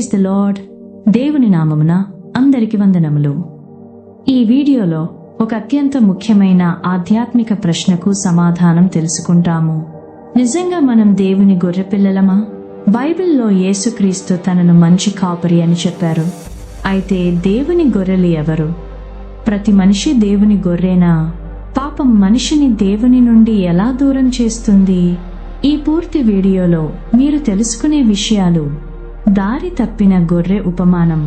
Praise the lord. దేవుని నామమున అందరికి వందనములు. ఈ వీడియోలో ఒక అత్యంత ముఖ్యమైన ఆధ్యాత్మిక ప్రశ్నకు సమాధానం తెలుసుకుంటాము. నిజంగా మనం దేవుని గొర్రెపిల్లలమా? బైబిల్లో యేసుక్రీస్తు తనను మంచి కాపరి అని చెప్పారు. అయితే దేవుని గొర్రెలు ఎవరు? ప్రతి మనిషి దేవుని గొర్రెనా? పాపం మనిషిని దేవుని నుండి ఎలా దూరం చేస్తుంది? ఈ పూర్తి వీడియోలో మీరు తెలుసుకునే విషయాలు: దారి తప్పిన గొర్రె ఉపమానం,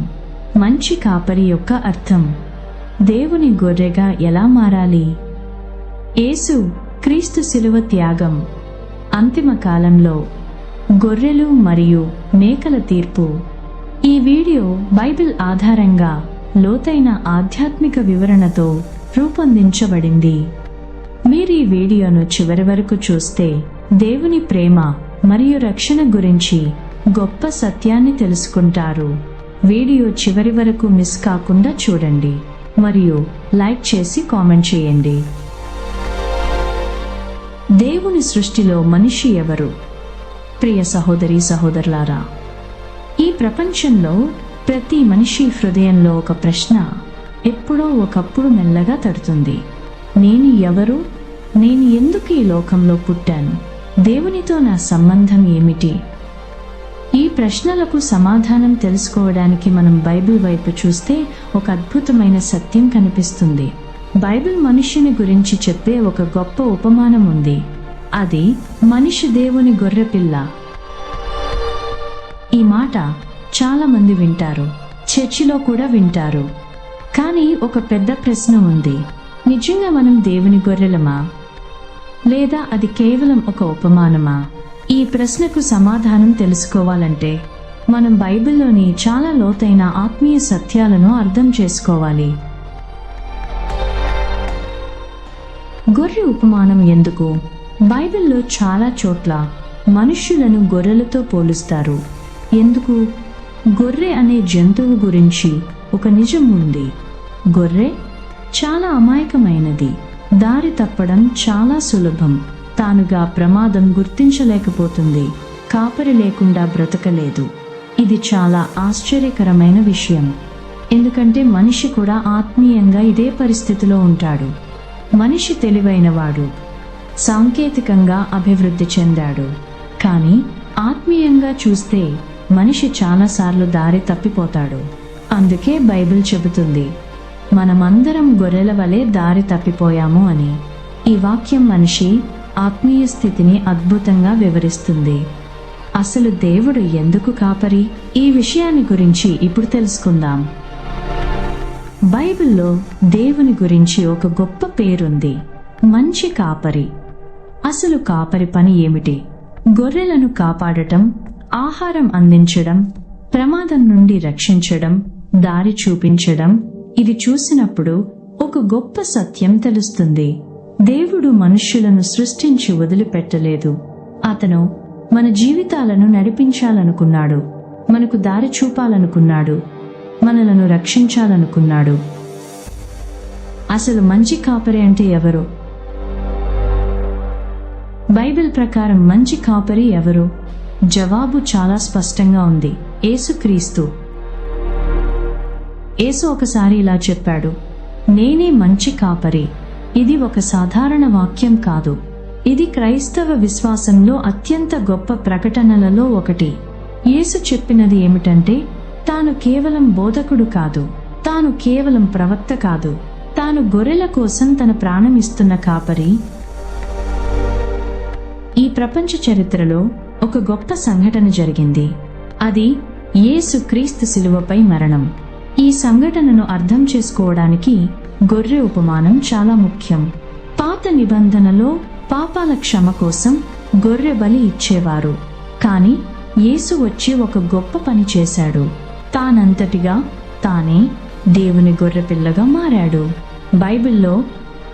మంచి కాపరి యొక్క అర్థం, దేవుని గొర్రెగా ఎలా మారాలి, యేసు క్రీస్తు శిలువ త్యాగం, అంతిమ కాలంలో గొర్రెలు మరియు మేకల తీర్పు. ఈ వీడియో బైబిల్ ఆధారంగా లోతైన ఆధ్యాత్మిక వివరణతో రూపొందించబడింది. మీరు ఈ వీడియోను చివరి వరకు చూస్తే దేవుని ప్రేమ మరియు రక్షణ గురించి గొప్ప సత్యాన్ని తెలుసుకుంటారు. వీడియో చివరి వరకు మిస్ కాకుండా చూడండి మరియు లైక్ చేసి కామెంట్ చేయండి. దేవుని సృష్టిలో మనిషి ఎవరు? ప్రియ సహోదరి సహోదరులారా, ఈ ప్రపంచంలో ప్రతి మనిషి హృదయంలో ఒక ప్రశ్న ఎప్పుడో ఒకప్పుడు మెల్లగా తడుతుంది. నేను ఎవరు? నేను ఎందుకు ఈ లోకంలో పుట్టాను? దేవునితో నా సంబంధం ఏమిటి? ఈ ప్రశ్నలకు సమాధానం తెలుసుకోవడానికి మనం బైబిల్ వైపు చూస్తే ఒక అద్భుతమైన సత్యం కనిపిస్తుంది. బైబిల్ మనుష్యుని గురించి చెప్పే ఒక గొప్ప ఉపమానం ఉంది. అది మనిషి దేవుని గొర్రెపిల్ల. ఈ మాట చాలా మంది వింటారు, చర్చిలో కూడా వింటారు. కానీ ఒక పెద్ద ప్రశ్న ఉంది: నిజంగా మనం దేవుని గొర్రెలమా, లేదా అది కేవలం ఒక ఉపమానమా? ఈ ప్రశ్నకు సమాధానం తెలుసుకోవాలంటే మనం బైబిల్లోని చాలా లోతైన ఆత్మీయ సత్యాలను అర్థం చేసుకోవాలి. గొర్రె ఉపమానం ఎందుకు? బైబిల్లో చాలా చోట్ల మనుష్యులను గొర్రెలతో పోలుస్తారు. ఎందుకు? గొర్రె అనే జంతువు గురించి ఒక నిజం ఉంది. గొర్రె చాలా అమాయకమైనది. దారి తప్పడం చాలా సులభం. తానుగా ప్రమాదం గుర్తించలేకపోతుంది. కాపరి లేకుండా బ్రతకలేదు. ఇది చాలా ఆశ్చర్యకరమైన విషయం. ఎందుకంటే మనిషి కూడా ఆత్మీయంగా ఇదే పరిస్థితిలో ఉంటాడు. మనిషి తెలివైనవాడు, సాంకేతికంగా అభివృద్ధి చెందాడు. కానీ ఆత్మీయంగా చూస్తే మనిషి చాలాసార్లు దారి తప్పిపోతాడు. అందుకే బైబిల్ చెబుతుంది, మనమందరం గొర్రెల వలె దారి తప్పిపోయాము అని. ఈ వాక్యం మనిషి ఆత్మీయ స్థితిని అద్భుతంగా వివరిస్తుంది. అసలు దేవుడు ఎందుకు కాపరి? ఈ విషయాన్ని గురించి ఇప్పుడు తెలుసుకుందాం. బైబిల్లో దేవుని గురించి ఒక గొప్ప పేరుంది, మంచి కాపరి. అసలు కాపరి పని ఏమిటి? గొర్రెలను కాపాడటం, ఆహారం అందించడం, ప్రమాదం నుండి రక్షించడం, దారి చూపించడం. ఇది చూసినప్పుడు ఒక గొప్ప సత్యం తెలుస్తుంది. దేవుడు మనుష్యులను సృష్టించి వదిలిపెట్టలేదు. అతను మన జీవితాలను నడిపించాలనుకున్నాడు, మనకు దారి చూపాలనుకున్నాడు, మనలను రక్షించాలనుకున్నాడు. అసలు మంచి కాపరి అంటే ఎవరు? బైబిల్ ప్రకారం మంచి కాపరి ఎవరు? జవాబు చాలా స్పష్టంగా ఉంది: యేసుక్రీస్తు. యేసు ఒకసారి ఇలా చెప్పాడు, నేనే మంచి కాపరి. ఇది ఒక సాధారణ వాక్యం కాదు. ఇది క్రైస్తవ విశ్వాసంలో అత్యంత గొప్ప ప్రకటనలలో ఒకటి. యేసు చెప్పినది ఏమిటంటే, తాను కేవలం బోధకుడు కాదు, తాను కేవలం ప్రవక్త కాదు, తాను గొర్రెల కోసం తన ప్రాణం ఇస్తున్న కాపరి. ఈ ప్రపంచ చరిత్రలో ఒక గొప్ప సంఘటన జరిగింది. అది యేసు క్రీస్తు శిలువపై మరణం. ఈ సంఘటనను అర్థం చేసుకోవడానికి గొర్రె ఉపమానం చాలా ముఖ్యం. పాత నిబంధనలో పాపాల క్షమ కోసం గొర్రె బలి ఇచ్చేవారు. కానీ యేసు వచ్చి ఒక గొప్ప పని చేశాడు. తానంతటిగా తానే దేవుని గొర్రెపిల్లగా మారాడు. బైబిల్లో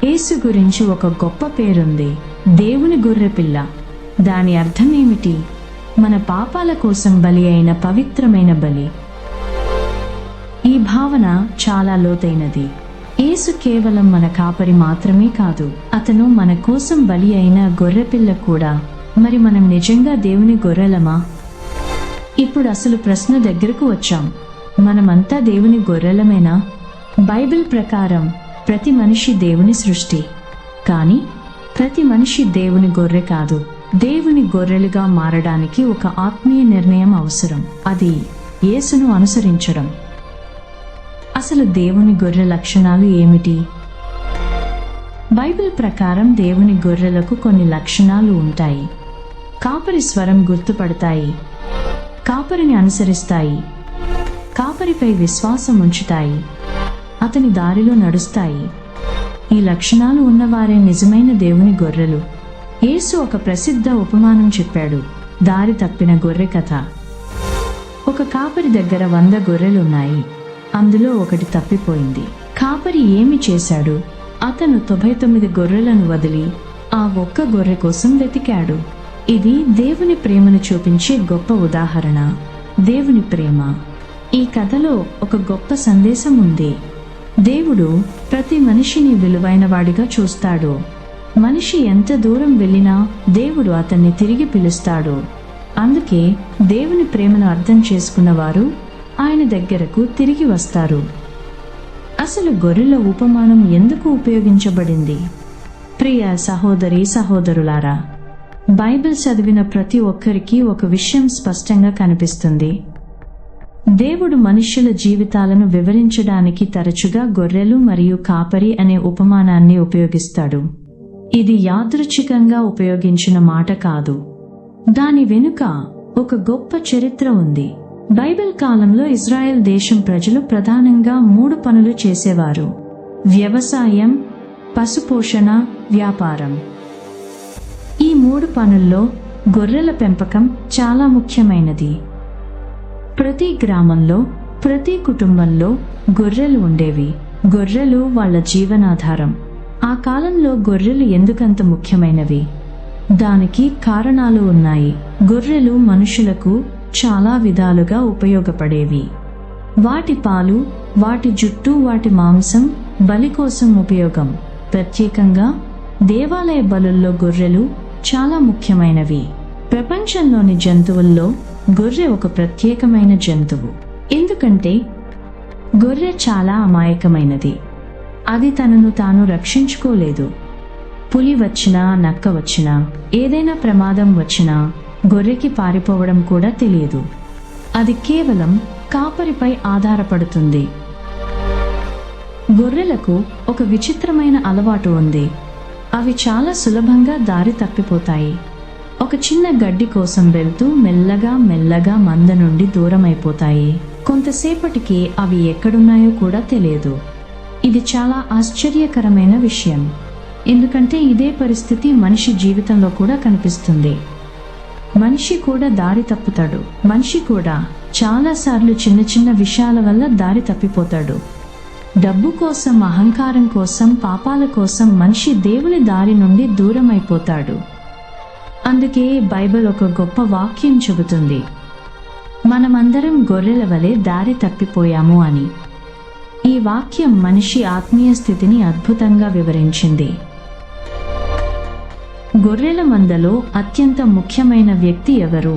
యేసు గురించి ఒక గొప్ప పేరుంది, దేవుని గొర్రెపిల్ల. దాని అర్థం ఏమిటి? మన పాపాల కోసం బలి అయిన పవిత్రమైన బలి. ఈ భావన చాలా లోతైనది. యేసు కేవలం మన కాపరి మాత్రమే కాదు, అతను మన కోసం బలి అయిన గొర్రెపిల్ల కూడా. మరి మనం నిజంగా దేవుని గొర్రెలమా? ఇప్పుడు అసలు ప్రశ్న దగ్గరకు వచ్చాం. మనమంతా దేవుని గొర్రెలమేనా? బైబిల్ ప్రకారం ప్రతి మనిషి దేవుని సృష్టి. కానీ ప్రతి మనిషి దేవుని గొర్రె కాదు. దేవుని గొర్రెలుగా మారడానికి ఒక ఆత్మీయ నిర్ణయం అవసరం. అది యేసును అనుసరించడం. అసలు దేవుని గొర్రె లక్షణాలు ఏమిటి? బైబిల్ ప్రకారం దేవుని గొర్రెలకు కొన్ని లక్షణాలు ఉంటాయి. కాపరి స్వరం గుర్తుపడతాయి, కాపరిని అనుసరిస్తాయి, కాపరిపై విశ్వాసం ఉంచుతాయి, అతని దారిలో నడుస్తాయి. ఈ లక్షణాలు ఉన్నవారే నిజమైన దేవుని గొర్రెలు. యేసు ఒక ప్రసిద్ధ ఉపమానం చెప్పాడు, దారి తప్పిన గొర్రె కథ. ఒక కాపరి దగ్గర 100 గొర్రెలున్నాయి. అందులో ఒకటి తప్పిపోయింది. కాపరి ఏమి చేశాడు? అతను 99 గొర్రెలను వదిలి ఆ ఒక్క గొర్రె కోసం వెతికాడు. ఇది దేవుని ప్రేమను చూపించే గొప్ప ఉదాహరణ. దేవుని ప్రేమ. ఈ కథలో ఒక గొప్ప సందేశం ఉంది. దేవుడు ప్రతి మనిషిని విలువైన వాడిగా చూస్తాడు. మనిషి ఎంత దూరం వెళ్ళినా దేవుడు అతన్ని తిరిగి పిలుస్తాడు. అందుకే దేవుని ప్రేమను అర్థం చేసుకున్నవారు ఆయన దగ్గరకు తిరిగి వస్తారు. అసలు గొర్రెల ఉపమానం ఎందుకు ఉపయోగించబడింది? ప్రియ సహోదరి సహోదరులారా, బైబిల్ చదివిన ప్రతి ఒక్కరికి ఒక విషయం స్పష్టంగా కనిపిస్తుంది. దేవుడు మనుష్యుల జీవితాలను వివరించడానికి తరచుగా గొర్రెలు మరియు కాపరి అనే ఉపమానాన్ని ఉపయోగిస్తాడు. ఇది యాదృచ్ఛికంగా ఉపయోగించిన మాట కాదు. దాని వెనుక ఒక గొప్ప చరిత్ర ఉంది. బైబిల్ కాలంలో ఇజ్రాయెల్ దేశం ప్రజలు ప్రధానంగా 3 పనులు చేసేవారు: వ్యవసాయం, పశుపోషణ, వ్యాపారం. ఈ 3 పనుల్లో గొర్రెల పెంపకం చాలా ముఖ్యమైనది. ప్రతి గ్రామంలో, ప్రతి కుటుంబంలో గొర్రెలు ఉండేవి. గొర్రెలు వాళ్ళ జీవనాధారం. ఆ కాలంలో గొర్రెలు ఎందుకంత ముఖ్యమైనవి? దానికి కారణాలు ఉన్నాయి. గొర్రెలు మనుషులకు చాలా విధాలుగా ఉపయోగపడేవి. వాటి పాలు, వాటి జుట్టు, వాటి మాంసం బలి కోసం ఉపయోగం. ప్రత్యేకంగా దేవాలయ బలుల్లో గొర్రెలు చాలా ముఖ్యమైనవి. ప్రపంచంలోని జంతువుల్లో గొర్రె ఒక ప్రత్యేకమైన జంతువు. ఎందుకంటే గొర్రె చాలా అమాయకమైనది. అది తనను తాను రక్షించుకోలేదు. పులి వచ్చినా, నక్క వచ్చినా, ఏదైనా ప్రమాదం వచ్చినా గొర్రెకి పారిపోవడం కూడా తెలియదు. అది కేవలం కాపరిపై ఆధారపడుతుంది. గొర్రెలకు ఒక విచిత్రమైన అలవాటు ఉంది. అవి చాలా సులభంగా దారి తప్పిపోతాయి. ఒక చిన్న గడ్డి కోసం వెళ్తూ మెల్లగా మెల్లగా మంద నుండి దూరమైపోతాయి. కొంతసేపటికి అవి ఎక్కడున్నాయో కూడా తెలియదు. ఇది చాలా ఆశ్చర్యకరమైన విషయం. ఎందుకంటే ఇదే పరిస్థితి మనిషి జీవితంలో కూడా కనిపిస్తుంది. మనిషి కూడా దారి తప్పుతాడు. మనిషి కూడా చాలాసార్లు చిన్న చిన్న విషయాల వల్ల దారి తప్పిపోతాడు. డబ్బు కోసం, అహంకారం కోసం, పాపాల కోసం మనిషి దేవుని దారి నుండి దూరం అయిపోతాడు. అందుకే బైబిల్ ఒక గొప్ప వాక్యం చెబుతుంది, మనమందరం గొర్రెల వలె దారి తప్పిపోయాము అని. ఈ వాక్యం మనిషి ఆత్మీయ స్థితిని అద్భుతంగా వివరించింది. గొర్రెల మందలో అత్యంత ముఖ్యమైన వ్యక్తి ఎవరు?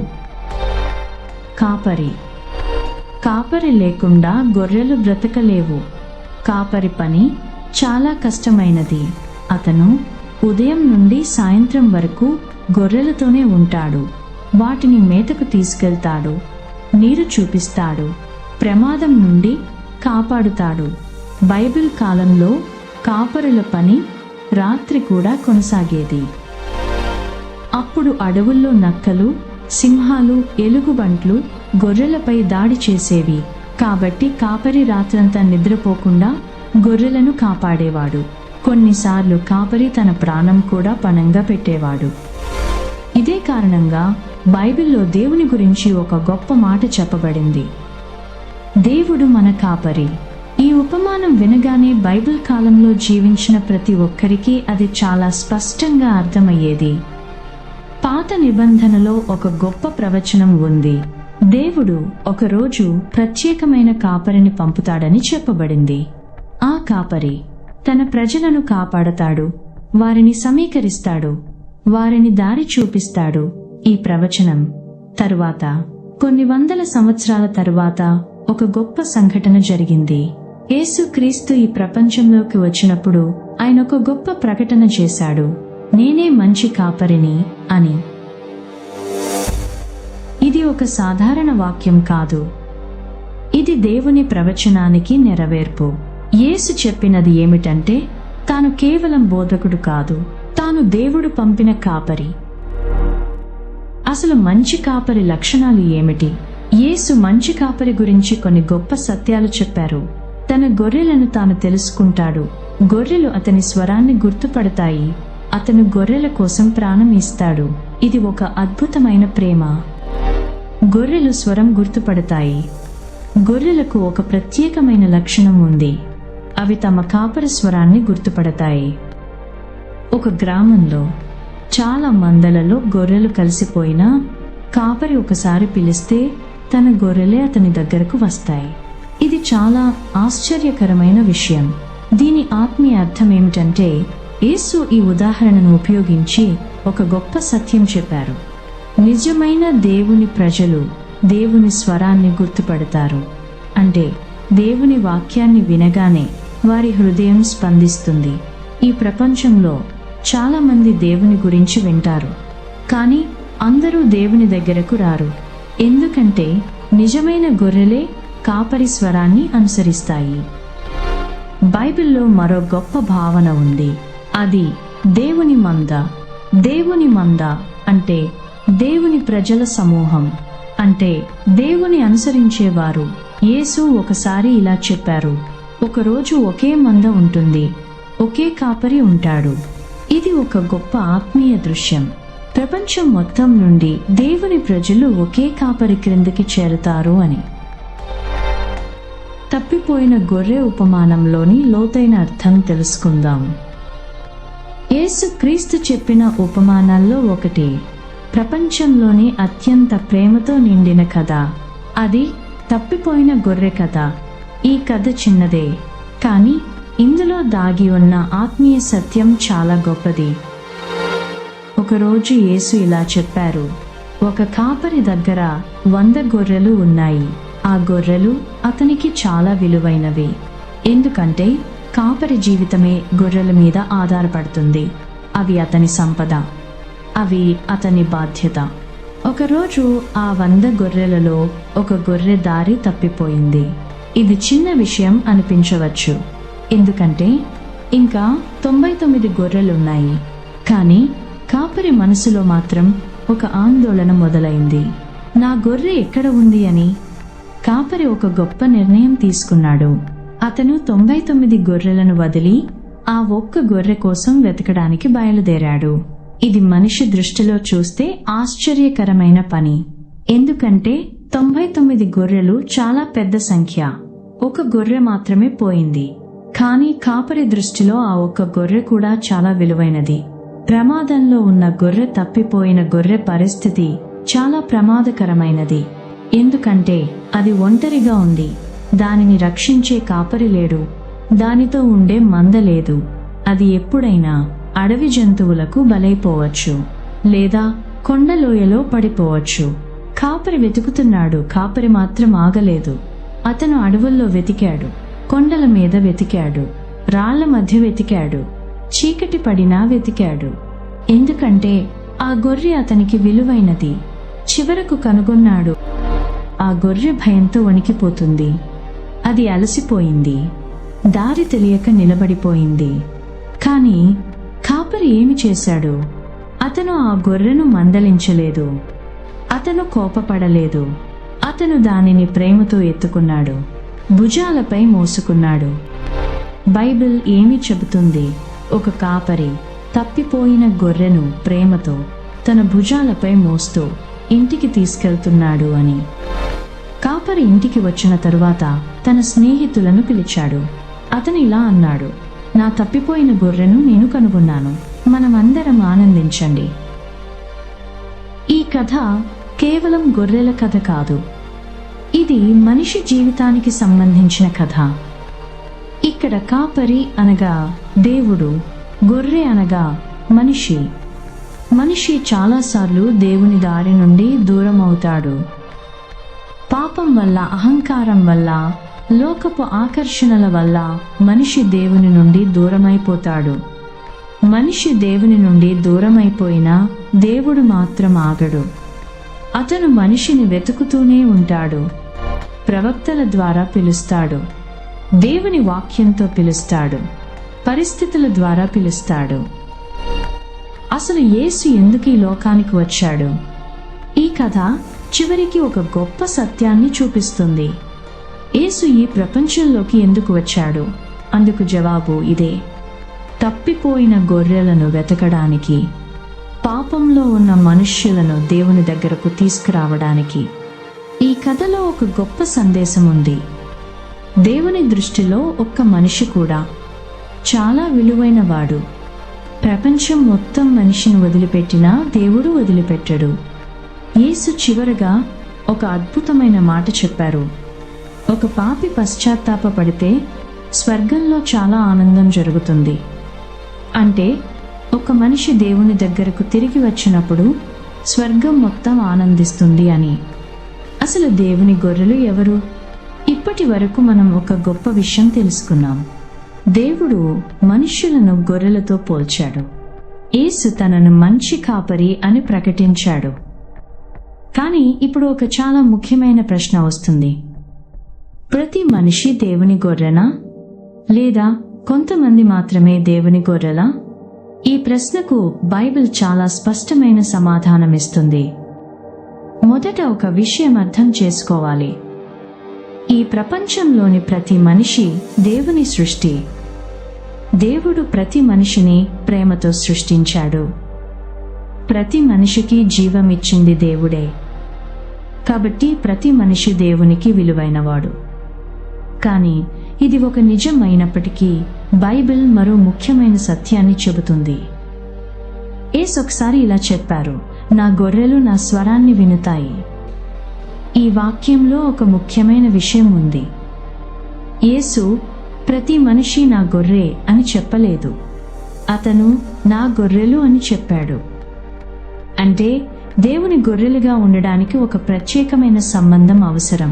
కాపరి. కాపరి లేకుండా గొర్రెలు బ్రతకలేవు. కాపరి పని చాలా కష్టమైనది. అతను ఉదయం నుండి సాయంత్రం వరకు గొర్రెలతోనే ఉంటాడు. వాటిని మేతకు తీసుకెళ్తాడు, నీరు చూపిస్తాడు, ప్రమాదం నుండి కాపాడుతాడు. బైబిల్ కాలంలో కాపరుల పని రాత్రి కూడా కొనసాగేది. అప్పుడు అడవుల్లో నక్కలు, సింహాలు, ఎలుగుబంట్లు గొర్రెలపై దాడి చేసేవి. కాబట్టి కాపరి రాత్రంతా నిద్రపోకుండా గొర్రెలను కాపాడేవాడు. కొన్నిసార్లు కాపరి తన ప్రాణం కూడా పణంగా పెట్టేవాడు. ఇదే కారణంగా బైబిల్లో దేవుని గురించి ఒక గొప్ప మాట చెప్పబడింది, దేవుడు మన కాపరి. ఈ ఉపమానం వినగానే బైబిల్ కాలంలో జీవించిన ప్రతి ఒక్కరికి అది చాలా స్పష్టంగా అర్థమయ్యేది. పాత నిబంధనలో ఒక గొప్ప ప్రవచనం ఉంది. దేవుడు ఒకరోజు ప్రత్యేకమైన కాపరిని పంపుతాడని చెప్పబడింది. ఆ కాపరి తన ప్రజలను కాపాడతాడు, వారిని సమీకరిస్తాడు, వారిని దారి చూపిస్తాడు. ఈ ప్రవచనం తరువాత కొన్ని వందల సంవత్సరాల తరువాత ఒక గొప్ప సంఘటన జరిగింది. యేసుక్రీస్తు ఈ ప్రపంచంలోకి వచ్చినప్పుడు ఆయన ఒక గొప్ప ప్రకటన చేశాడు, నేనే మంచి కాపరిని అని. ఇది ఒక సాధారణ వాక్యం కాదు, ఇది దేవుని ప్రవచనానికి నెరవేర్పు. యేసు చెప్పినది ఏమిటంటే, తాను కేవలం బోధకుడు కాదు, తాను దేవుడు పంపిన కాపరి. అసలు మంచి కాపరి లక్షణాలు ఏమిటి? యేసు మంచి కాపరి గురించి కొన్ని గొప్ప సత్యాలు చెప్పారు. తన గొర్రెలను తాను తెలుసుకుంటాడు, గొర్రెలు అతని స్వరాన్ని గుర్తుపడతాయి, అతను గొర్రెల కోసం ప్రాణం ఇస్తాడు. ఇది ఒక అద్భుతమైన ప్రేమ. గొర్రెలు స్వరం గుర్తుపడతాయి. గొర్రెలకు ఒక ప్రత్యేకమైన లక్షణం ఉంది, అవి తమ కాపరి స్వరాన్ని గుర్తుపడతాయి. ఒక గ్రామంలో చాలా మందలలో గొర్రెలు కలిసిపోయినా కాపరి ఒకసారి పిలిస్తే తన గొర్రెలే అతని దగ్గరకు వస్తాయి. ఇది చాలా ఆశ్చర్యకరమైన విషయం. దీని ఆత్మీయ అర్థం ఏమిటంటే, యేసు ఈ ఉదాహరణను ఉపయోగించి ఒక గొప్ప సత్యం చెప్పారు. నిజమైన దేవుని ప్రజలు దేవుని స్వరాన్ని గుర్తుపడతారు. అంటే దేవుని వాక్యాన్ని వినగానే వారి హృదయం స్పందిస్తుంది. ఈ ప్రపంచంలో చాలా మంది దేవుని గురించి వింటారు, కానీ అందరూ దేవుని దగ్గరకు రారు. ఎందుకంటే నిజమైన గొర్రెలే కాపరి స్వరాన్ని అనుసరిస్తాయి. బైబిల్లో మరో గొప్ప భావన ఉంది, అది దేవుని మంద. దేవుని మంద అంటే దేవుని ప్రజల సమూహం, అంటే దేవుని అనుసరించేవారు. యేసు ఒకసారి ఇలా చెప్పారు, ఒకరోజు ఒకే మంద ఉంటుంది, ఒకే కాపరి ఉంటాడు. ఇది ఒక గొప్ప ఆత్మీయ దృశ్యం. ప్రపంచం మొత్తం నుండి దేవుని ప్రజలు ఒకే కాపరి క్రిందికి చేరుతారు అని. తప్పిపోయిన గొర్రె ఉపమానంలోని లోతైన అర్థం తెలుసుకుందాం. యేసుక్రీస్తు చెప్పిన ఉపమానాల్లో ఒకటి ప్రపంచంలోని అత్యంత ప్రేమతో నిండిన కథ. అది తప్పిపోయిన గొర్రె కథ. ఈ కథ చిన్నదే, కానీ ఇందులో దాగి ఉన్న ఆత్మీయ సత్యం చాలా గొప్పది. ఒకరోజు యేసు ఇలా చెప్పారు, ఒక కాపరి దగ్గర 100 గొర్రెలు ఉన్నాయి. ఆ గొర్రెలు అతనికి చాలా విలువైనవి, ఎందుకంటే కాపరి జీవితమే గొర్రెల మీద ఆధారపడుతుంది. అవి అతని సంపద, అవి అతని బాధ్యత. ఒకరోజు ఆ 100 గొర్రెలలో ఒక గొర్రె దారి తప్పిపోయింది. ఇది చిన్న విషయం అనిపించవచ్చు, ఎందుకంటే ఇంకా 99 గొర్రెలున్నాయి. కానీ కాపరి మనసులో మాత్రం ఒక ఆందోళన మొదలైంది, నా గొర్రె ఎక్కడ ఉంది అని. కాపరి ఒక గొప్ప నిర్ణయం తీసుకున్నాడు. అతను 99 గొర్రెలను వదిలి ఆ ఒక్క గొర్రె కోసం వెతకడానికి బయలుదేరాడు. ఇది మనిషి దృష్టిలో చూస్తే ఆశ్చర్యకరమైన పని, ఎందుకంటే 99 గొర్రెలు చాలా పెద్ద సంఖ్య. ఒక గొర్రె మాత్రమే పోయింది. కానీ కాపరి దృష్టిలో ఆ ఒక్క గొర్రె కూడా చాలా విలువైనది. ప్రమాదంలో ఉన్న గొర్రె, తప్పిపోయిన గొర్రె పరిస్థితి చాలా ప్రమాదకరమైనది, ఎందుకంటే అది ఒంటరిగా ఉంది. దానిని రక్షించే కాపరి లేడు, దానితో ఉండే మంద లేదు. అది ఎప్పుడైనా అడవి జంతువులకు బలైపోవచ్చు, లేదా కొండలోయలో పడిపోవచ్చు. కాపరి వెతుకుతున్నాడు, కాపరి మాత్రం ఆగలేదు. అతను అడవుల్లో వెతికాడు, కొండల మీద వెతికాడు, రాళ్ల మధ్య వెతికాడు, చీకటి పడినా వెతికాడు, ఎందుకంటే ఆ గొర్రె అతనికి విలువైనది. చివరకు కనుగొన్నాడు. ఆ గొర్రె భయంతో వణికిపోతుంది. అది అలసిపోయింది, దారి తెలియక నిలబడిపోయింది. కానీ కాపరి ఏమి చేశాడు? అతను ఆ గొర్రెను మందలించలేదు, అతను కోపపడలేదు. అతను దానిని ప్రేమతో ఎత్తుకున్నాడు, భుజాలపై మోసుకున్నాడు. బైబిల్ ఏమి చెబుతుంది? ఒక కాపరి తప్పిపోయిన గొర్రెను ప్రేమతో తన భుజాలపై మోస్తూ ఇంటికి తీసుకెళ్తున్నాడు అని. కాపరి ఇంటికి వచ్చిన తరువాత తన స్నేహితులను పిలిచాడు. అతను ఇలా అన్నాడు, నా తప్పిపోయిన గొర్రెను నేను కనుగొన్నాను, మనమందరం ఆనందించండి. ఈ కథ కేవలం గొర్రెల కథ కాదు, ఇది మనిషి జీవితానికి సంబంధించిన కథ. ఇక్కడ కాపరి అనగా దేవుడు, గొర్రె అనగా మనిషి. మనిషి చాలాసార్లు దేవుని దారి నుండి దూరం అవుతాడు. పాపం వల్ల, అహంకారం వల్ల, లోకపు ఆకర్షణల వల్ల మనిషి దేవుని నుండి దూరమైపోతాడు. మనిషి దేవుని నుండి దూరమైపోయినా దేవుడు మాత్రం ఆగడు. అతను మనిషిని వెతుకుతూనే ఉంటాడు. ప్రవక్తల ద్వారా పిలుస్తాడు, దేవుని వాక్యంతో పిలుస్తాడు, పరిస్థితుల ద్వారా పిలుస్తాడు. అసలు యేసు ఎందుకు ఈ లోకానికి వచ్చాడు? ఈ కథ చివరికి ఒక గొప్ప సత్యాన్ని చూపిస్తుంది. యేసు ఈ ప్రపంచంలోకి ఎందుకు వచ్చాడు? అందుకు జవాబు ఇదే: తప్పిపోయిన గొర్రెలను వెతకడానికి, పాపంలో ఉన్న మనుష్యులను దేవుని దగ్గరకు తీసుకురావడానికి. ఈ కథలో ఒక గొప్ప సందేశం ఉంది. దేవుని దృష్టిలో ఒక్క మనిషి కూడా చాలా విలువైన వాడు. ప్రపంచం మొత్తం మనిషిని వదిలిపెట్టినా దేవుడు వదిలిపెట్టడు. యేసు చివరగా ఒక అద్భుతమైన మాట చెప్పారు. ఒక పాపి పశ్చాత్తాపపడితే స్వర్గంలో చాలా ఆనందం జరుగుతుంది. అంటే ఒక మనిషి దేవుని దగ్గరకు తిరిగి వచ్చినప్పుడు స్వర్గం మొత్తం ఆనందిస్తుంది అని. అసలు దేవుని గొర్రెలు ఎవరు? ఇప్పటి వరకు మనం ఒక గొప్ప విషయం తెలుసుకున్నాం. దేవుడు మనుష్యులను గొర్రెలతో పోల్చాడు. యేసు తనను మంచి కాపరి అని ప్రకటించాడు. కానీ ఇప్పుడు ఒక చాలా ముఖ్యమైన ప్రశ్న వస్తుంది. ప్రతి మనిషి దేవుని గొర్రెనా? లేదా కొంతమంది మాత్రమే దేవుని గొర్రెలా? ఈ ప్రశ్నకు బైబిల్ చాలా స్పష్టమైన సమాధానమిస్తుంది. మొదట ఒక విషయం అర్థం చేసుకోవాలి. ఈ ప్రపంచంలోని ప్రతి మనిషి దేవుని సృష్టి. దేవుడు ప్రతి మనిషిని ప్రేమతో సృష్టించాడు. ప్రతి మనిషికి జీవం ఇచ్చింది దేవుడే. కాబట్టి ప్రతి మనిషి దేవునికి విలువైనవాడు. కానీ ఇది ఒక నిజం అయినప్పటికీ బైబిల్ మరో ముఖ్యమైన సత్యాన్ని చెబుతుంది. యేసు ఒకసారి ఇలా చెప్పారు: నా గొర్రెలు నా స్వరాన్ని వినుతాయి. ఈ వాక్యంలో ఒక ముఖ్యమైన విషయం ఉంది. యేసు ప్రతి మనిషి నా గొర్రె అని చెప్పలేదు. అతను నా గొర్రెలు అని చెప్పాడు. అంటే దేవుని గొర్రెలుగా ఉండడానికి ఒక ప్రత్యేకమైన సంబంధం అవసరం.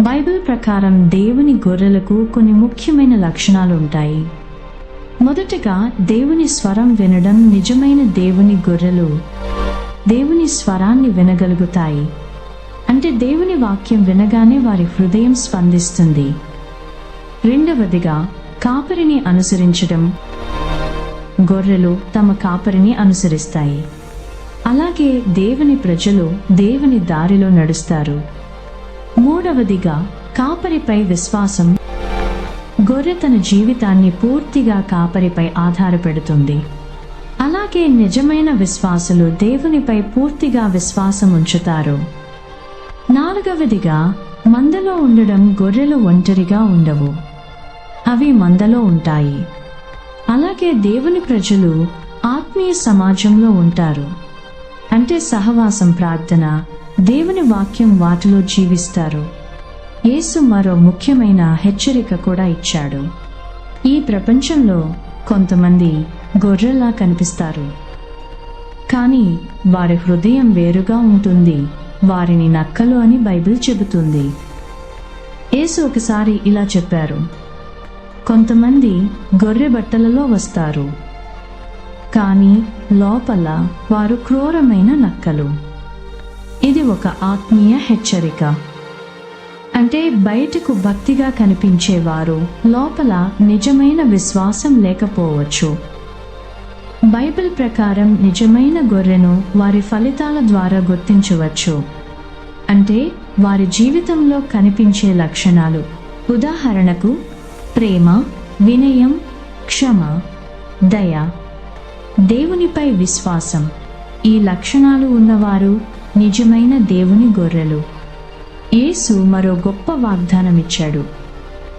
బైబిల్ ప్రకారం దేవుని గొర్రెలకు కొన్ని ముఖ్యమైన లక్షణాలు ఉంటాయి. మొదటగా దేవుని స్వరం వినడం. నిజమైన దేవుని గొర్రెలు దేవుని స్వరాన్ని వినగలుగుతాయి. అంటే దేవుని వాక్యం వినగానే వారి హృదయం స్పందిస్తుంది. రెండవదిగా కాపరిని అనుసరించడం. గొర్రెలు తమ కాపరిని అనుసరిస్తాయి. అలాగే దేవుని ప్రజలు దేవుని దారిలో నడుస్తారు. మూడవదిగా కాపరిపై విశ్వాసం. గొర్రె తన జీవితాన్ని పూర్తిగా కాపరిపై ఆధారపెడుతుంది. అలాగే నిజమైన విశ్వాసులు దేవునిపై పూర్తిగా విశ్వాసం ఉంచుతారు. నాలుగవదిగా మందలో ఉండడం. గొర్రెలు ఒంటరిగా ఉండవు, అవి మందలో ఉంటాయి. అలాగే దేవుని ప్రజలు ఆత్మీయ సమాజంలో ఉంటారు. అంటే సహవాసం, ప్రార్థన, దేవుని వాక్యం వాటిలో జీవిస్తారు. యేసు మరో ముఖ్యమైన హెచ్చరిక కూడా ఇచ్చాడు. ఈ ప్రపంచంలో కొంతమంది గొర్రెల్లా కనిపిస్తారు, కానీ వారి హృదయం వేరుగా ఉంటుంది. వారిని నక్కలు అని బైబిల్ చెబుతుంది. యేసు ఒకసారి ఇలా చెప్పారు: కొంతమంది గొర్రె బట్టలలో వస్తారు, కానీ లోపల వారు క్రూరమైన నక్కలు. ఇది ఒక ఆత్మీయ హెచ్చరిక. అంటే బయటకు భక్తిగా కనిపించేవారు లోపల నిజమైన విశ్వాసం లేకపోవచ్చు. బైబిల్ ప్రకారం నిజమైన గొర్రెను వారి ఫలితాల ద్వారా గుర్తించవచ్చు. అంటే వారి జీవితంలో కనిపించే లక్షణాలు. ఉదాహరణకు ప్రేమ, వినయం, క్షమ, దయ, దేవునిపై విశ్వాసం. ఈ లక్షణాలు ఉన్నవారు నిజమైన దేవుని గొర్రెలు. యేసు మరో గొప్ప వాగ్దానం ఇచ్చాడు.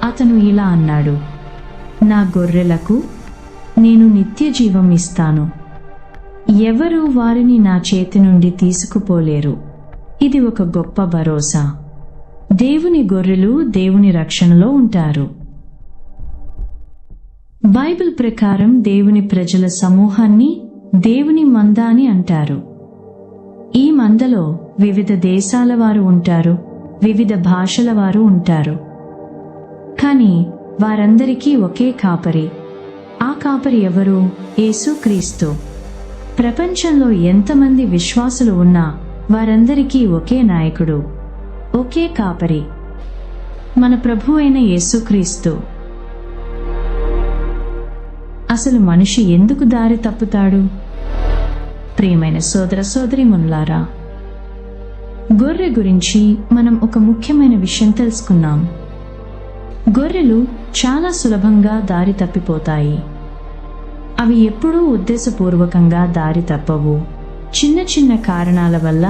అతను ఇలా అన్నాడు: నా గొర్రెలకు నేను నిత్య జీవం ఇస్తాను. ఎవరు వారిని నా చేతి నుండి తీసుకుపోలేరు. ఇది ఒక గొప్ప భరోసా. దేవుని గొర్రెలు దేవుని రక్షణలో ఉంటారు. బైబిల్ ప్రకారం దేవుని ప్రజల సమూహాన్ని దేవుని మంద అని అంటారు. ఈ మందలో వివిధ దేశాల వారు ఉంటారు, వివిధ భాషల వారు ఉంటారు. కానీ వారందరికీ ఒకే కాపరి. ఆ కాపరి ఎవరు? యేసుక్రీస్తు. ప్రపంచంలో ఎంతమంది విశ్వాసులు ఉన్నా వారందరికీ ఒకే నాయకుడు, ఒకే కాపరి, మన ప్రభు అయిన యేసుక్రీస్తు. అసలు మనిషి ఎందుకు దారి తప్పుతాడు? ప్రియమైన సోదర సోదరీమణులారా, గొర్రె గురించి మనం ఒక ముఖ్యమైన విషయం తెలుసుకున్నాం. గొర్రెలు చాలా సులభంగా దారి తప్పిపోతాయి. అవి ఎప్పుడూ ఉద్దేశపూర్వకంగా దారి తప్పవు. చిన్న చిన్న కారణాల వల్ల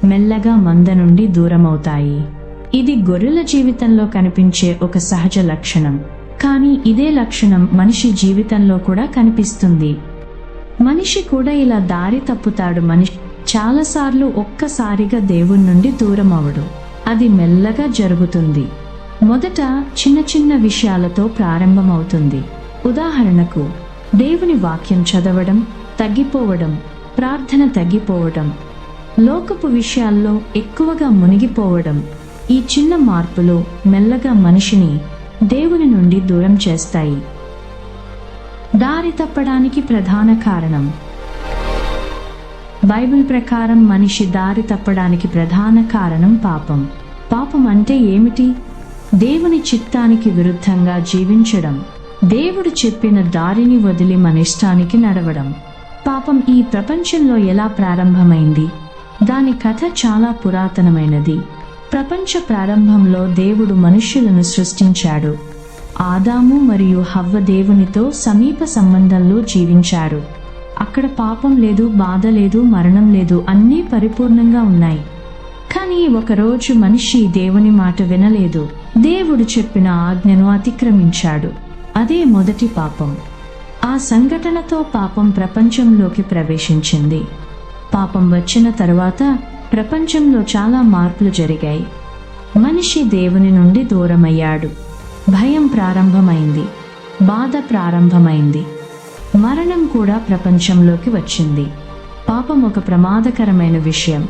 మెల్లగా మంద నుండి దూరమవుతాయి. ఇది గొర్రెల జీవితంలో కనిపించే ఒక సహజ లక్షణం. కానీ ఇదే లక్షణం మనిషి జీవితంలో కూడా కనిపిస్తుంది. మనిషి కూడా ఇలా దారి తప్పుతాడు. మనిషి చాలాసార్లు ఒక్కసారిగా దేవుని నుండి దూరం అవడు. అది మెల్లగా జరుగుతుంది. మొదట చిన్న చిన్న విషయాలతో ప్రారంభమవుతుంది. ఉదాహరణకు, దేవుని వాక్యం చదవడం తగ్గిపోవడం, ప్రార్థన తగ్గిపోవడం, లోకపు విషయాల్లో ఎక్కువగా మునిగిపోవడం. ఈ చిన్న మార్పులు మెల్లగా మనిషిని దేవుని నుండి దూరం చేస్తాయి. దారి తప్పడానికి ప్రధాన కారణం. బైబిల్ ప్రకారం మనిషి దారి తప్పడానికి ప్రధాన కారణం పాపం. పాపం అంటే ఏమిటి? దేవుని చిత్తానికి విరుద్ధంగా జీవించడం, దేవుడు చెప్పిన దారిని వదిలి మన ఇష్టానికి నడవడం. పాపం ఈ ప్రపంచంలో ఎలా ప్రారంభమైంది? దాని కథ చాలా పురాతనమైనది. ప్రపంచ ప్రారంభంలో దేవుడు మనుష్యులను సృష్టించాడు. ఆదాము మరియు హవ్వ దేవునితో సమీప సంబంధంలో జీవించారు. అక్కడ పాపం లేదు, బాధ లేదు, మరణం లేదు, అన్నీ పరిపూర్ణంగా ఉన్నాయి. కానీ ఒకరోజు మనిషి దేవుని మాట వినలేదు. దేవుడు చెప్పిన ఆజ్ఞను అతిక్రమించాడు. అదే మొదటి పాపం. ఆ సంఘటనతో పాపం ప్రపంచంలోకి ప్రవేశించింది. పాపం వచ్చిన తరువాత ప్రపంచంలో చాలా మార్పులు జరిగాయి. మనిషి దేవుని నుండి దూరమయ్యాడు. భయం ప్రారంభమైంది, బాధ ప్రారంభమైంది, మరణం కూడా ప్రపంచంలోకి వచ్చింది. పాపం ఒక ప్రమాదకరమైన విషయం.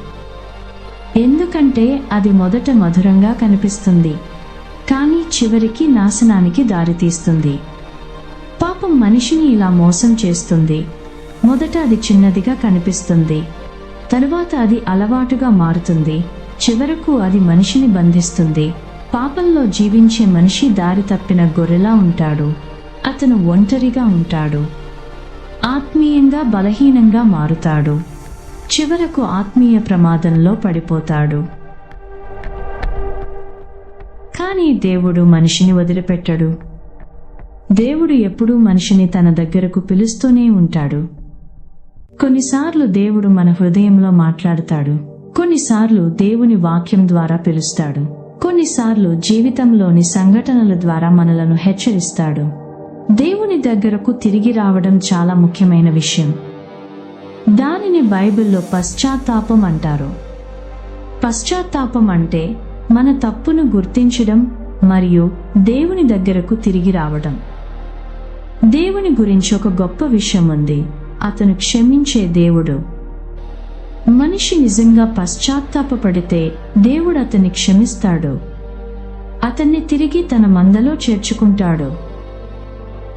ఎందుకంటే అది మొదట మధురంగా కనిపిస్తుంది, కానీ చివరికి నాశనానికి దారితీస్తుంది. పాపం మనిషిని ఇలా మోసం చేస్తుంది. మొదట అది చిన్నదిగా కనిపిస్తుంది, తరువాత అది అలవాటుగా మారుతుంది, చివరకు అది మనిషిని బంధిస్తుంది. పాపంలో జీవించే మనిషి దారి తప్పిన గొర్రెలా ఉంటాడు. అతను ఒంటరిగా ఉంటాడు, ఆత్మీయంగా బలహీనంగా మారుతాడు, చివరకు ఆత్మీయ ప్రమాదంలో పడిపోతాడు. కానీ దేవుడు మనిషిని వదిలిపెట్టడు. దేవుడు ఎప్పుడూ మనిషిని తన దగ్గరకు పిలుస్తూనే ఉంటాడు. కొన్నిసార్లు దేవుడు మన హృదయంలో మాట్లాడతాడు, కొన్నిసార్లు దేవుని వాక్యం ద్వారా పిలుస్తాడు, కొన్నిసార్లు జీవితంలోని సంఘటనల ద్వారా మనలను హెచ్చరిస్తాడు. దేవుని దగ్గరకు తిరిగి రావడం చాలా ముఖ్యమైన విషయం. దానిని బైబిల్లో పశ్చాత్తాపం అంటారు. పశ్చాత్తాపం అంటే మన తప్పును గుర్తించడం మరియు దేవుని దగ్గరకు తిరిగి రావడం. దేవుని గురించి ఒక గొప్ప విషయం ఉంది. అతను క్షమించే దేవుడు. మనిషి నిజంగా పశ్చాత్తాపపడితే దేవుడు అతన్ని క్షమిస్తాడు, అతన్ని తిరిగి తన మందలో చేర్చుకుంటాడు.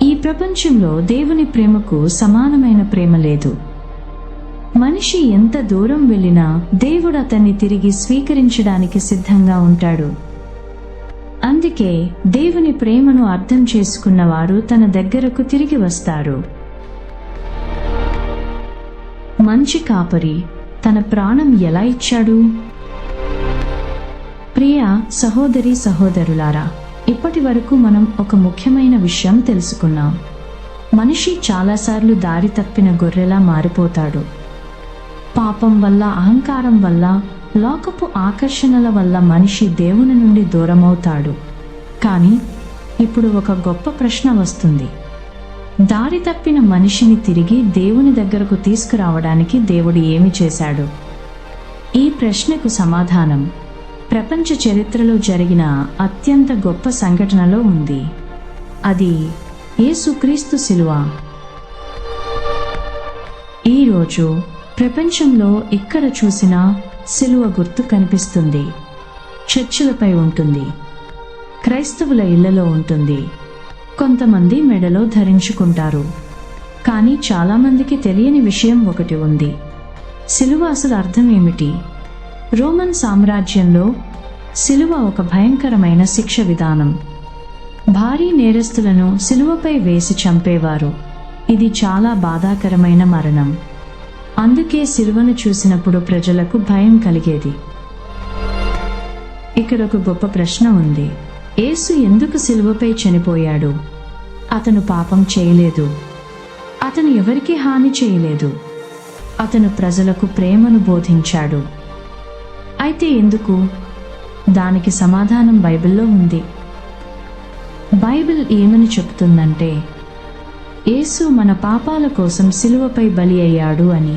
ఈ ప్రపంచంలో దేవుని ప్రేమకు సమానమైన ప్రేమ లేదు. మనిషి ఎంత దూరం వెళ్ళినా దేవుడు అతన్ని తిరిగి స్వీకరించడానికి సిద్ధంగా ఉంటాడు. అందుకే దేవుని ప్రేమను అర్థం చేసుకున్నవారు తన దగ్గరకు తిరిగి వస్తారు. మంచి కాపరి తన ప్రాణం ఎలా ఇచ్చాడు? ప్రియ సహోదరి సహోదరులారా, ఇప్పటి వరకు మనం ఒక ముఖ్యమైన విషయం తెలుసుకున్నాం. మనిషి చాలాసార్లు దారి తప్పిన గొర్రెలా మారిపోతాడు. పాపం వల్ల, అహంకారం వల్ల, లోకపు ఆకర్షణల వల్ల మనిషి దేవుని నుండి దూరమవుతాడు. కానీ ఇప్పుడు ఒక గొప్ప ప్రశ్న వస్తుంది. దారి తప్పిన మనిషిని తిరిగి దేవుని దగ్గరకు తీసుకురావడానికి దేవుడు ఏమి చేశాడు? ఈ ప్రశ్నకు సమాధానం ప్రపంచ చరిత్రలో జరిగిన అత్యంత గొప్ప సంఘటనలో ఉంది. అది యేసుక్రీస్తు శిలువ. ఈరోజు ప్రపంచంలో ఎక్కడ చూసినా శిలువ గుర్తు కనిపిస్తుంది. చర్చిలపై ఉంటుంది, క్రైస్తవుల ఇళ్లలో ఉంటుంది, కొంతమంది మెడలో ధరించుకుంటారు. కానీ చాలామందికి తెలియని విషయం ఒకటి ఉంది. సిలువ అసలు అర్థం ఏమిటి? రోమన్ సామ్రాజ్యంలో సిలువ ఒక భయంకరమైన శిక్ష విధానం. భారీ నేరస్తులను సిలువపై వేసి చంపేవారు. ఇది చాలా బాధాకరమైన మరణం. అందుకే సిలువను చూసినప్పుడు ప్రజలకు భయం కలిగేది. ఇక్కడ ఒక గొప్ప ప్రశ్న ఉంది. యేసు ఎందుకు సిలువపై చనిపోయాడు? అతను పాపం చేయలేదు. అతను ఎవరికీ హాని చేయలేదు. అతను ప్రజలకు ప్రేమను బోధించాడు. అయితే ఎందుకు? దానికి సమాధానం బైబిల్లో ఉంది. బైబిల్ ఏమని చెప్తుందంటే, యేసు మన పాపాల కోసం సిలువపై బలి అయ్యాడు అని.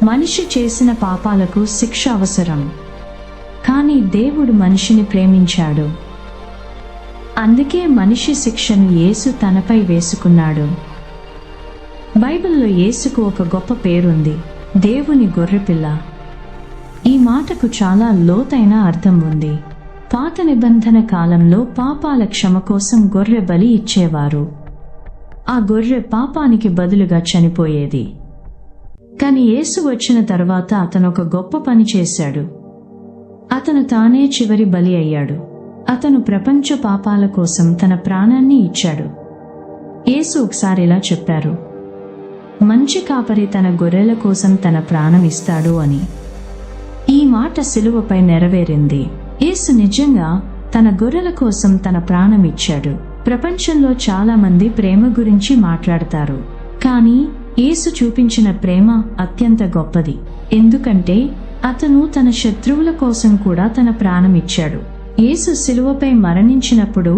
మనిషి చేసిన పాపాలకు శిక్ష అవసరం, కానీ దేవుడు మనిషిని ప్రేమించాడు. అందుకే మనిషి శిక్షను యేసు తనపై వేసుకున్నాడు. బైబిల్లో యేసుకు ఒక గొప్ప పేరుంది, దేవుని గొర్రెపిల్ల. ఈ మాటకు చాలా లోతైన అర్థం ఉంది. పాత నిబంధన కాలంలో పాపాల క్షమ కోసం గొర్రె బలి ఇచ్చేవారు. ఆ గొర్రె పాపానికి బదులుగా చనిపోయేది. కానీ యేసు వచ్చిన తర్వాత అతను ఒక గొప్ప పని చేశాడు. అతను తానే చివరి బలి అయ్యాడు. అతను ప్రపంచ పాపాల కోసం తన ప్రాణాన్ని ఇచ్చాడు. యేసు ఒకసారి ఇలా చెప్పారు, మంచి కాపరి తన గొర్రెల కోసం తన ప్రాణం ఇస్తాడు అని. ఈ మాట సిలువపై నెరవేరింది. యేసు నిజంగా తన గొర్రెల కోసం తన ప్రాణం ఇచ్చాడు. ప్రపంచంలో చాలా మంది ప్రేమ గురించి మాట్లాడతారు, కానీ యేసు చూపించిన ప్రేమ అత్యంత గొప్పది. ఎందుకంటే అతను తన శత్రువుల కోసం కూడా తన ప్రాణం ఇచ్చాడు. యేసు సిలువపై మరణించినప్పుడు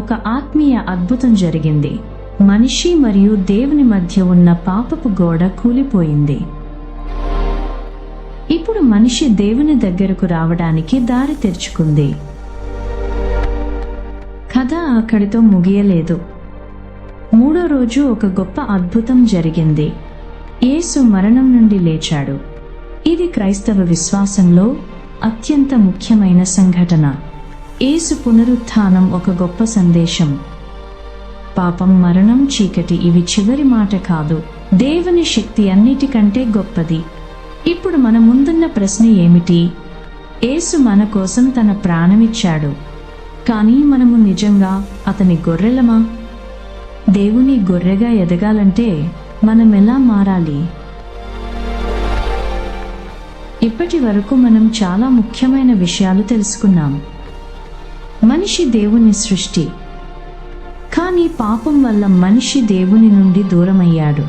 ఒక ఆత్మీయ అద్భుతం జరిగింది. మనిషి మరియు దేవుని మధ్య ఉన్న పాపపు గోడ కూలిపోయింది. ఇప్పుడు మనిషి దేవుని దగ్గరకు రావడానికి దారి తెరుచుకుంది. కథ అక్కడితో ముగియలేదు. మూడో రోజు ఒక గొప్ప అద్భుతం జరిగింది. యేసు మరణం నుండి లేచాడు. ఇది క్రైస్తవ విశ్వాసంలో అత్యంత ముఖ్యమైన సంఘటన. యేసు పునరుత్థానం ఒక గొప్ప సందేశం. పాపం, మరణం, చీకటి ఇవి చివరి మాట కాదు. దేవుని శక్తి అన్నిటికంటే గొప్పది. ఇప్పుడు మన ముందున్న ప్రశ్న ఏమిటి? యేసు మన కోసం తన ప్రాణమిచ్చాడు, కానీ మనము నిజంగా అతని గొర్రెలమా? దేవుని గొర్రెగా ఎదగాలంటే మనం ఎలా మారాలి? ఇప్పటి వరకు మనం చాలా ముఖ్యమైన విషయాలు తెలుసుకున్నాం. మనిషి దేవుని సృష్టి, కానీ పాపం వల్ల మనిషి దేవుని నుండి దూరమయ్యాడు.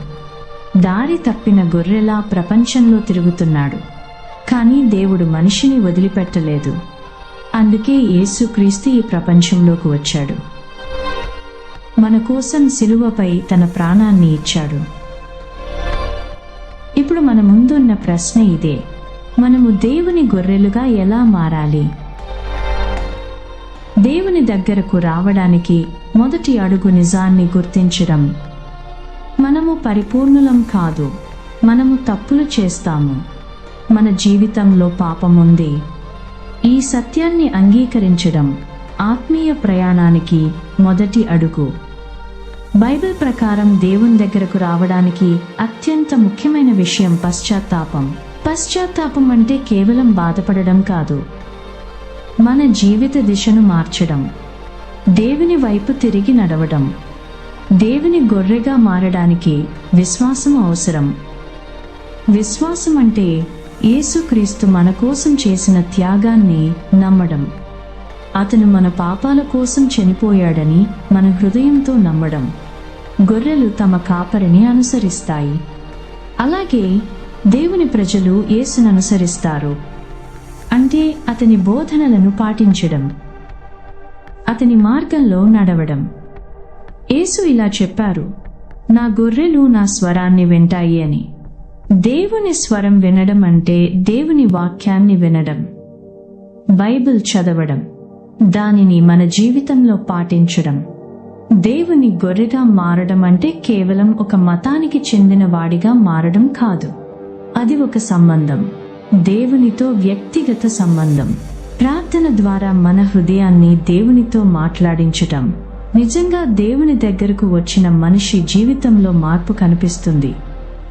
దారి తప్పిన గొర్రెలా ప్రపంచంలో తిరుగుతున్నాడు. కానీ దేవుడు మనిషిని వదిలిపెట్టలేదు. అందుకే యేసుక్రీస్తు ఈ ప్రపంచంలోకి వచ్చాడు. మన కోసం సిలువపై తన ప్రాణాన్ని ఇచ్చాడు. ఇప్పుడు మన ముందున్న ప్రశ్న ఇదే: మనము దేవుని గొర్రెలుగా ఎలా మారాలి? దేవుని దగ్గరకు రావడానికి మొదటి అడుగు నిజాన్ని గుర్తించడం. మనము పరిపూర్ణులం కాదు. మనము తప్పులు చేస్తాము. మన జీవితంలో పాపం ఉంది. ఈ సత్యాన్ని అంగీకరించడం ఆత్మీయ ప్రయాణానికి మొదటి అడుగు. బైబిల్ ప్రకారం దేవుని దగ్గరకు రావడానికి అత్యంత ముఖ్యమైన విషయం పశ్చాత్తాపం. పశ్చాత్తాపం అంటే కేవలం బాధపడడం కాదు, మన జీవిత దిశను మార్చడం, దేవుని వైపు తిరిగి నడవడం. దేవుని గొర్రెగా మారడానికి విశ్వాసం అవసరం. విశ్వాసం అంటే యేసుక్రీస్తు మన కోసం చేసిన త్యాగాన్ని నమ్మడం. అతను మన పాపాల కోసం చనిపోయాడని మన హృదయంతో నమ్మడం. గొర్రెలు తమ కాపరిని అనుసరిస్తాయి. అలాగే దేవుని ప్రజలు యేసును అనుసరిస్తారు. అంటే అతని బోధనలను పాటించడం, అతని మార్గంలో నడవడం. యేసు ఇలా చెప్పారు, నా గొర్రెలు నా స్వరాన్ని వింటాయి అని. దేవుని స్వరం వినడం అంటే దేవుని వాక్యాన్ని వినడం, బైబిల్ చదవడం, దానిని మన జీవితంలో పాటించడం. దేవుని గొర్రెగా మారడం అంటే కేవలం ఒక మతానికి చెందిన వాడిగా మారడం కాదు. అది ఒక సంబంధం, దేవునితో వ్యక్తిగత సంబంధం. ప్రార్థన ద్వారా మన హృదయాన్ని దేవునితో మాట్లాడించటం. నిజంగా దేవుని దగ్గరకు వచ్చిన మనిషి జీవితంలో మార్పు కనిపిస్తుంది.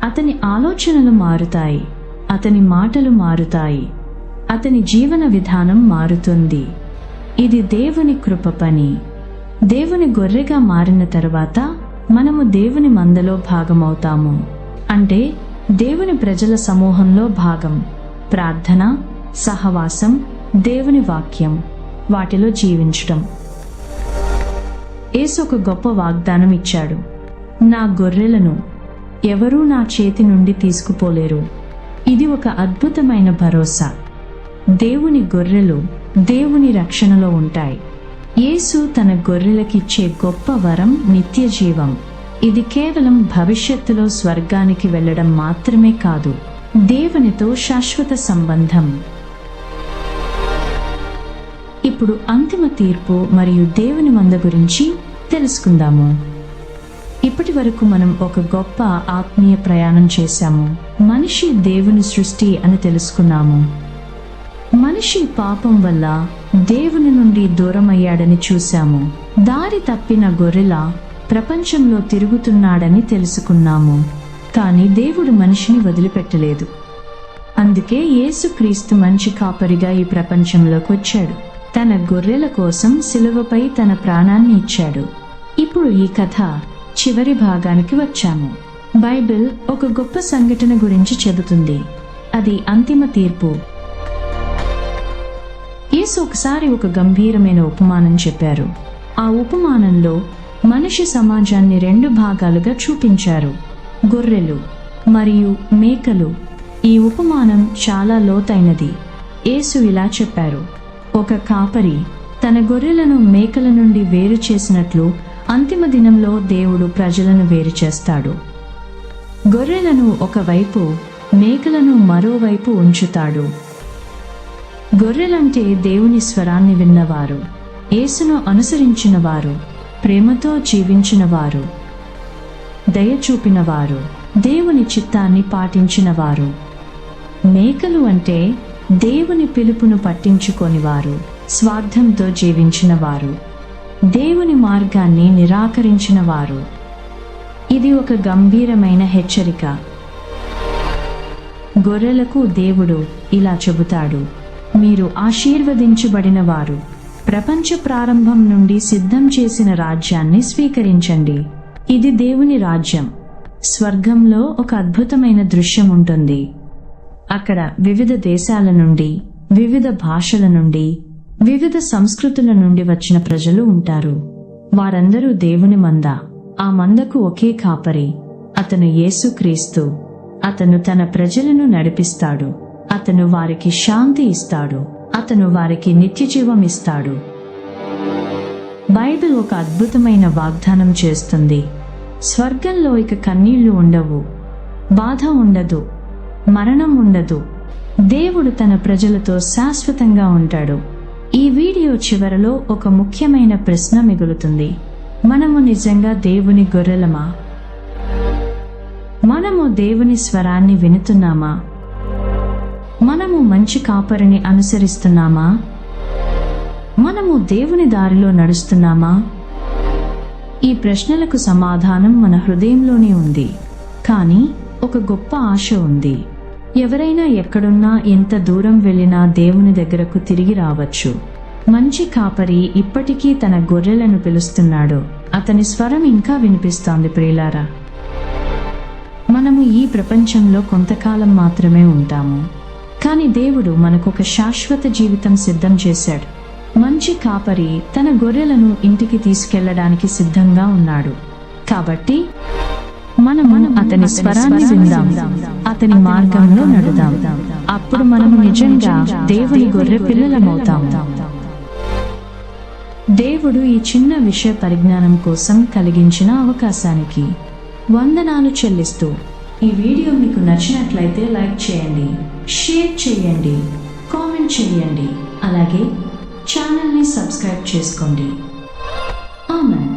అతని ఆలోచనలు మారుతాయి, అతని మాటలు మారుతాయి, అతని జీవన విధానం మారుతుంది. ఇది దేవుని కృప పని. దేవుని గొర్రెగా మారిన తరువాత మనము దేవుని మందలో భాగమవుతాము. అంటే దేవుని ప్రజల సమూహంలో భాగం. ప్రార్థన, సహవాసం, దేవుని వాక్యం, వాటిలో జీవించటం. యేసు ఒక గొప్ప వాగ్దానం ఇచ్చాడు. నా గొర్రెలను ఎవరూ నా చేతి నుండి తీసుకుపోలేరు. ఇది ఒక అద్భుతమైన భరోసా. దేవుని గొర్రెలు దేవుని రక్షణలో ఉంటాయి. యేసు తన గొర్రెలకిచ్చే గొప్ప వరం నిత్య జీవం. ఇది కేవలం భవిష్యత్తులో స్వర్గానికి వెళ్ళడం మాత్రమే కాదు, దేవునితో శాశ్వత సంబంధం. ఇప్పుడు అంతిమ తీర్పు మరియు దేవుని మంద గురించి తెలుసుకుందాము. ఇప్పటి వరకు మనం ఒక గొప్ప ఆత్మీయ ప్రయాణం చేశాము. మనిషి దేవుని సృష్టి అని తెలుసుకున్నాము. మనిషి పాపం వల్ల దేవుని నుండి దూరమయ్యాడని చూశాము. దారి తప్పిన గొర్రెల ప్రపంచంలో తిరుగుతున్నాడని తెలుసుకున్నాము. కానీ దేవుడు మనిషిని వదిలిపెట్టలేదు. అందుకే యేసుక్రీస్తు మంచి కాపరిగా ఈ ప్రపంచంలోకి వచ్చాడు. తన గొర్రెల కోసం సిలువపై తన ప్రాణాన్ని ఇచ్చాడు. ఇప్పుడు ఈ కథ చివరి భాగానికి వచ్చాము. బైబిల్ ఒక గొప్ప సంఘటన గురించి చెబుతుంది. అది అంతిమ తీర్పు. యేసు ఒకసారి ఒక గంభీరమైన ఉపమానం చెప్పారు. ఆ ఉపమానంలో మనిషి సమాజాన్ని 2 భాగాలుగా చూపించారు, గొర్రెలు మరియు మేకలు. ఈ ఉపమానం చాలా లోతైనది. యేసు ఇలా చెప్పారు, ఒక కాపరి తన గొర్రెలను మేకల నుండి వేరు చేసినట్లు అంతిమ దినంలో దేవుడు ప్రజలను వేరు చేస్తాడు. గొర్రెలను ఒకవైపు, మేకలను మరోవైపు ఉంచుతాడు. గొర్రెలంటే దేవుని స్వరాన్ని విన్నవారు, యేసును అనుసరించినవారు, ప్రేమతో జీవించినవారు, దయ చూపినవారు, దేవుని చిత్తాన్ని పాటించినవారు. మేకలు అంటే దేవుని పిలుపును పట్టించుకొనివారు, స్వార్థంతో జీవించినవారు, దేవుని మార్గాన్ని నిరాకరించినవారు. ఇది ఒక గంభీరమైన హెచ్చరిక. గొర్రెలకు దేవుడు ఇలా చెబుతాడు, మీరు ఆశీర్వదించబడిన వారు. ప్రపంచ ప్రారంభం నుండి సిద్ధం చేసిన రాజ్యాన్ని స్వీకరించండి. ఇది దేవుని రాజ్యం. స్వర్గంలో ఒక అద్భుతమైన దృశ్యం ఉంటుంది. అక్కడ వివిధ దేశాల నుండి, వివిధ భాషల నుండి, వివిధ సంస్కృతుల నుండి వచ్చిన ప్రజలు ఉంటారు. వారందరూ దేవుని మంద. ఆ మందకు ఒకే కాపరి, అతను యేసుక్రీస్తు. అతను తన ప్రజలను నడిపిస్తాడు. అతను వారికి శాంతి ఇస్తాడు. అతను వారికి నిత్యజీవం ఇస్తాడు. బైబిల్ ఒక అద్భుతమైన వాగ్దానం చేస్తుంది. స్వర్గంలో ఇక కన్నీళ్లు ఉండవు, బాధ ఉండదు, మరణం ఉండదు. దేవుడు తన ప్రజలతో శాశ్వతంగా ఉంటాడు. ఈ వీడియో చివరలో ఒక ముఖ్యమైన ప్రశ్న మిగులుతుంది. మనము నిజంగా దేవుని గొర్రెలమా? మనము దేవుని స్వరాన్ని వినుతున్నామా? మనము మంచి కాపరిని అనుసరిస్తున్నామా? మనము దేవుని దారిలో నడుస్తున్నామా? ఈ ప్రశ్నలకు సమాధానం మన హృదయంలోనే ఉంది. కానీ ఒక గొప్ప ఆశ ఉంది. ఎవరైనా ఎక్కడున్నా, ఎంత దూరం వెళ్ళినా దేవుని దగ్గరకు తిరిగి రావచ్చు. మంచి కాపరి ఇప్పటికీ తన గొర్రెలను పిలుస్తున్నాడు. అతని స్వరం ఇంకా వినిపిస్తోంది. ప్రియులారా, మనము ఈ ప్రపంచంలో కొంతకాలం మాత్రమే ఉంటాము. కానీ దేవుడు మనకొక శాశ్వత జీవితం సిద్ధం చేశాడు. మంచి కాపరి తన గొర్రెలను ఇంటికి తీసుకెళ్లడానికి సిద్ధంగా ఉన్నాడు. కాబట్టి మనము అతని స్వరాన్ని విందాం, అతని మార్గంలో నడుదాం. అప్పుడు మనము నిజంగా దేవుని గొర్రె పిల్లలమవుతాము. దేవుడు ఈ చిన్న విషయ పరిజ్ఞానం కోసం కలిగించిన అవకాశానికి వందనాలు చెల్లిస్తూ, ఈ వీడియో మీకు నచ్చినట్లయితే లైక్ చేయండి, షేర్ చేయండి, కామెంట్ చేయండి. అలాగే ఛానల్ని సబ్స్క్రైబ్ చేసుకోండి. ఆమేన్.